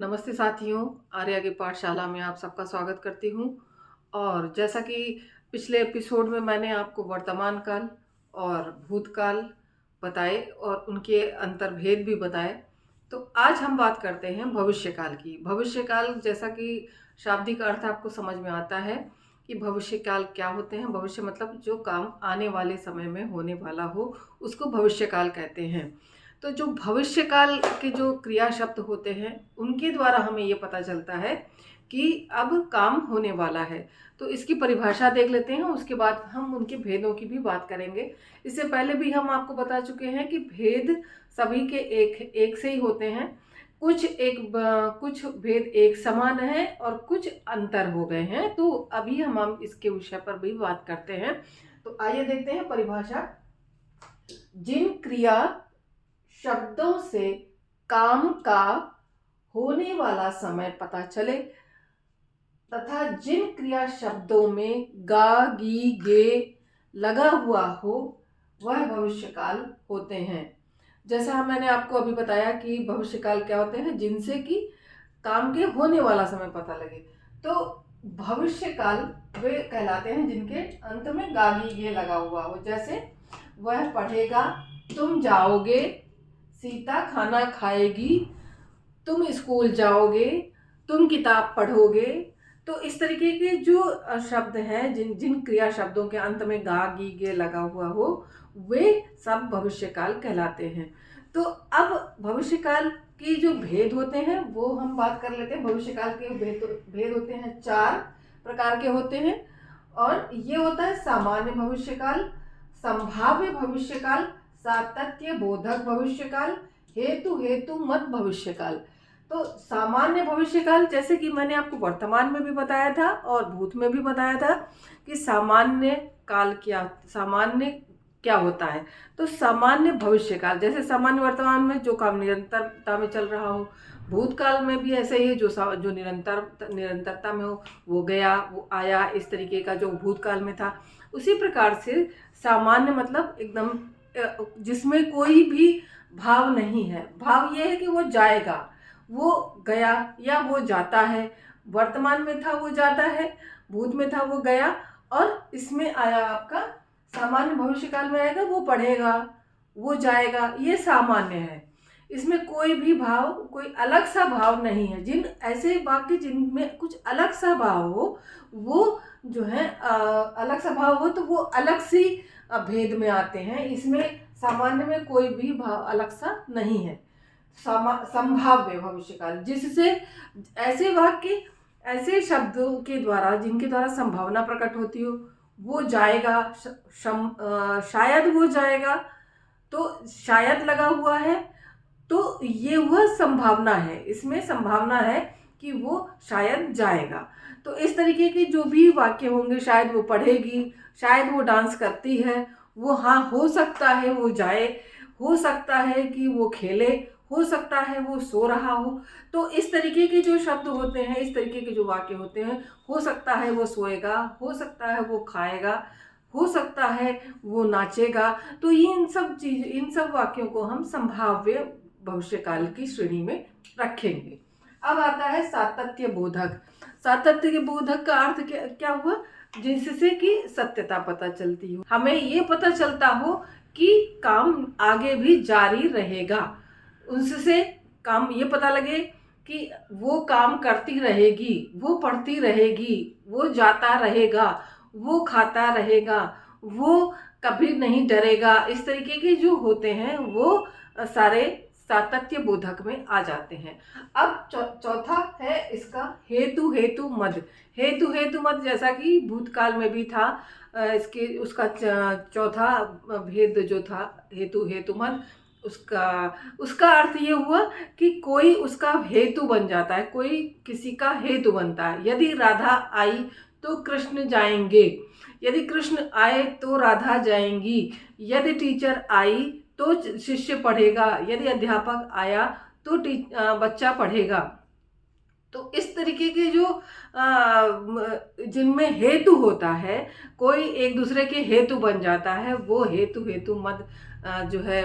नमस्ते साथियों, आर्या की पाठशाला में आप सबका स्वागत करती हूँ। और जैसा कि पिछले एपिसोड में मैंने आपको वर्तमान काल और भूतकाल बताए और उनके अंतर्भेद भी बताए, तो आज हम बात करते हैं भविष्यकाल की। भविष्यकाल जैसा कि शाब्दिक अर्थ आपको समझ में आता है कि भविष्यकाल क्या होते हैं। भविष्य मतलब जो काम आने वाले समय में होने वाला हो, उसको भविष्यकाल कहते हैं। तो जो भविष्यकाल के जो क्रिया शब्द होते हैं, उनके द्वारा हमें ये पता चलता है कि अब काम होने वाला है। तो इसकी परिभाषा देख लेते हैं, उसके बाद हम उनके भेदों की भी बात करेंगे। इससे पहले भी हम आपको बता चुके हैं कि भेद सभी के एक एक से ही होते हैं। कुछ भेद एक समान है और कुछ अंतर हो गए हैं। तो अभी हम इसके विषय पर भी बात करते हैं। तो आइए देखते हैं परिभाषा। जिन क्रिया शब्दों से काम का होने वाला समय पता चले तथा जिन क्रिया शब्दों में गा गी गे लगा हुआ हो, वह भविष्यकाल होते हैं। जैसा मैंने आपको अभी बताया कि भविष्यकाल क्या होते हैं, जिनसे कि काम के होने वाला समय पता लगे। तो भविष्यकाल वे कहलाते हैं जिनके अंत में गागी गे लगा हुआ हो। जैसे वह पढ़ेगा, तुम जाओगे, सीता खाना खाएगी, तुम स्कूल जाओगे, तुम किताब पढ़ोगे। तो इस तरीके के जो शब्द हैं, जिन जिन क्रिया शब्दों के अंत में गा गी गे लगा हुआ हो, वे सब भविष्यकाल कहलाते हैं। तो अब भविष्यकाल की जो भेद होते हैं वो हम बात कर लेते हैं। भविष्यकाल के भेद होते हैं, 4 प्रकार के होते हैं। और ये होता है सामान्य भविष्यकाल, संभाव्य भविष्यकाल, सातत्य बोधक भविष्यकाल, हेतु मत भविष्यकाल। तो सामान्य भविष्यकाल, जैसे कि मैंने आपको वर्तमान में भी बताया था और भूत में भी बताया था कि सामान्य क्या होता है। तो सामान्य भविष्यकाल, जैसे सामान्य वर्तमान में जो काम निरंतरता में चल रहा हो, भूतकाल में भी ऐसे ही जो निरंतरता में हो, वो गया, वो आया, इस तरीके का जो भूतकाल में था। उसी प्रकार से सामान्य मतलब एकदम जिसमें कोई भी भाव नहीं है। भाव ये है कि वो जाएगा, वो गया या वो जाता है। वर्तमान में था वो जाता है, भूत में था वो गया, और इसमें आया आपका सामान्य भविष्यकाल में आएगा, वो पढ़ेगा, वो जाएगा। ये सामान्य है, इसमें कोई भी भाव, कोई अलग सा भाव नहीं है। जिन ऐसे वाक्य जिनमें कुछ अलग सा भाव हो, वो जो है अलग सा भाव हो, तो वो अलग सी भेद में आते हैं। इसमें सामान्य में कोई भी भाव अलग सा नहीं है। संभाव्य भविष्यकाल, जिससे ऐसे वाक्य, ऐसे शब्दों के द्वारा जिनके द्वारा संभावना प्रकट होती हो, वो जाएगा, शायद वो जाएगा, तो शायद लगा हुआ है, तो ये वह संभावना है, इसमें संभावना है कि वो शायद जाएगा। तो इस तरीके के जो भी वाक्य होंगे, शायद वो पढ़ेगी, शायद वो डांस करती है, वो हाँ हो सकता है वो जाए, हो सकता है कि वो खेले, हो सकता है वो सो रहा हो। तो इस तरीके के जो शब्द होते हैं, इस तरीके के जो वाक्य होते हैं, हो सकता है वो सोएगा, हो सकता है वो खाएगा, हो सकता है वो नाचेगा। तो इन सब वाक्यों को हम संभाव्य भविष्यकाल की श्रेणी में रखेंगे। अब आता है सातत्य बोधक। सातत्य बोधक का अर्थ क्या हुआ, जिससे कि सत्यता पता चलती हो, हमें ये पता चलता हो कि काम आगे भी जारी रहेगा। उससे काम ये पता लगे कि वो काम करती रहेगी, वो पढ़ती रहेगी, वो जाता रहेगा, वो खाता रहेगा, वो कभी नहीं डरेगा। इस तरीके के जो होते हैं वो सारे सातत्य बोधक में आ जाते हैं। अब चौथा है इसका हेतु मद। हेतु मद, जैसा कि भूतकाल में भी था, इसके उसका चौथा भेद जो था हेतु मद, उसका अर्थ ये हुआ कि कोई उसका हेतु बन जाता है, कोई किसी का हेतु बनता है। यदि राधा आई तो कृष्ण जाएंगे, यदि कृष्ण आए तो राधा जाएंगी, यदि टीचर आई तो शिष्य पढ़ेगा, यदि अध्यापक आया तो बच्चा पढ़ेगा। तो इस तरीके के जो जिनमें हेतु होता है, कोई एक दूसरे के हेतु बन जाता है, वो हेतु मद जो है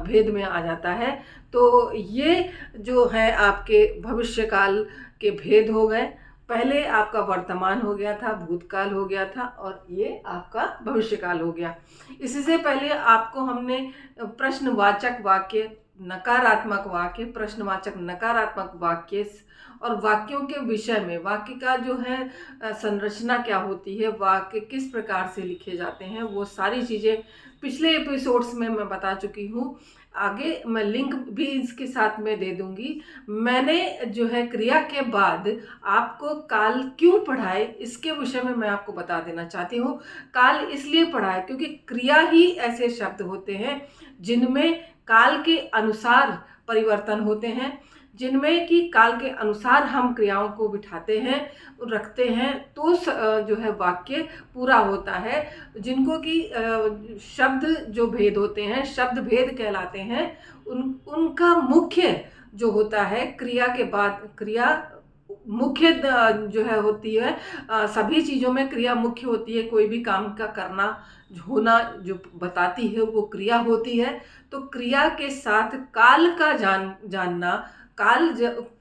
भेद में आ जाता है। तो ये जो है आपके भविष्यकाल के भेद हो गए। पहले आपका वर्तमान हो गया था, भूतकाल हो गया था, और ये आपका भविष्यकाल हो गया। इससे पहले आपको हमने प्रश्नवाचक वाक्य, नकारात्मक वाक्य, प्रश्नवाचक नकारात्मक वाक्य और वाक्यों के विषय में, वाक्य का जो है संरचना क्या होती है, वाक्य किस प्रकार से लिखे जाते हैं, वो सारी चीज़ें पिछले एपिसोड्स में मैं बता चुकी हूँ। आगे मैं लिंक भी इसके साथ में दे दूंगी। मैंने जो है क्रिया के बाद आपको काल क्यों पढ़ाए, इसके विषय में मैं आपको बता देना चाहती हूँ। काल इसलिए पढ़ाए क्योंकि क्रिया ही ऐसे शब्द होते हैं जिनमें काल के अनुसार परिवर्तन होते हैं, जिनमें कि काल के अनुसार हम क्रियाओं को बिठाते हैं, रखते हैं, तो जो है वाक्य पूरा होता है। जिनको कि शब्द जो भेद होते हैं, शब्द भेद कहलाते हैं, उनका मुख्य जो होता है क्रिया के बाद, क्रिया मुख्य जो है होती है, सभी चीज़ों में क्रिया मुख्य होती है। कोई भी काम का करना होना जो बताती है वो क्रिया होती है। तो क्रिया के साथ काल का जानना, काल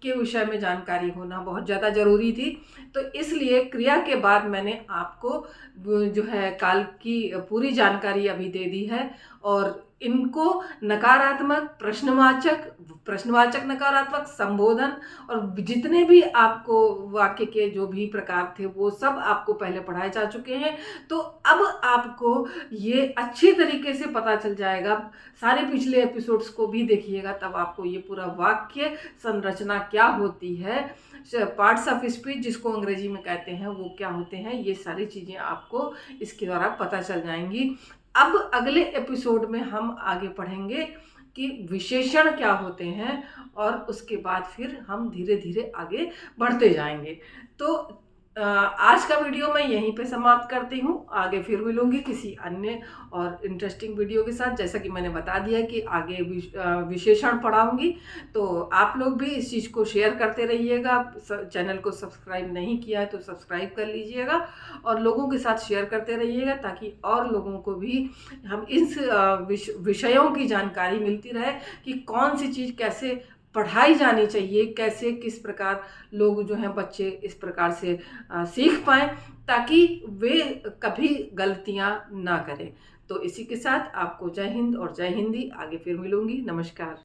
के विषय में जानकारी होना बहुत ज़्यादा ज़रूरी थी। तो इसलिए क्रिया के बाद मैंने आपको जो है काल की पूरी जानकारी अभी दे दी है। और इनको नकारात्मक, प्रश्नवाचक, प्रश्नवाचक नकारात्मक, संबोधन और जितने भी आपको वाक्य के जो भी प्रकार थे वो सब आपको पहले पढ़ाए जा चुके हैं। तो अब आपको ये अच्छी तरीके से पता चल जाएगा। सारे पिछले एपिसोड्स को भी देखिएगा, तब आपको ये पूरा वाक्य संरचना क्या होती है, पार्ट्स ऑफ स्पीच जिसको अंग्रेजी में कहते हैं वो क्या होते हैं, ये सारी चीज़ें आपको इसके द्वारा पता चल जाएंगी। अब अगले एपिसोड में हम आगे पढ़ेंगे कि विशेषण क्या होते हैं, और उसके बाद फिर हम धीरे धीरे आगे बढ़ते जाएंगे। तो आज का वीडियो मैं यहीं पे समाप्त करती हूँ। आगे फिर मिलूंगी किसी अन्य और इंटरेस्टिंग वीडियो के साथ। जैसा कि मैंने बता दिया कि आगे विशेषण पढ़ाऊंगी, तो आप लोग भी इस चीज़ को शेयर करते रहिएगा। चैनल को सब्सक्राइब नहीं किया है तो सब्सक्राइब कर लीजिएगा और लोगों के साथ शेयर करते रहिएगा, ताकि और लोगों को भी हम इस विषयों की जानकारी मिलती रहे कि कौन सी चीज़ कैसे पढ़ाई जानी चाहिए, कैसे किस प्रकार लोग जो हैं बच्चे इस प्रकार से सीख पाएँ, ताकि वे कभी गलतियां ना करें। तो इसी के साथ आपको जय हिंद और जय हिंदी। आगे फिर मिलूंगी। नमस्कार।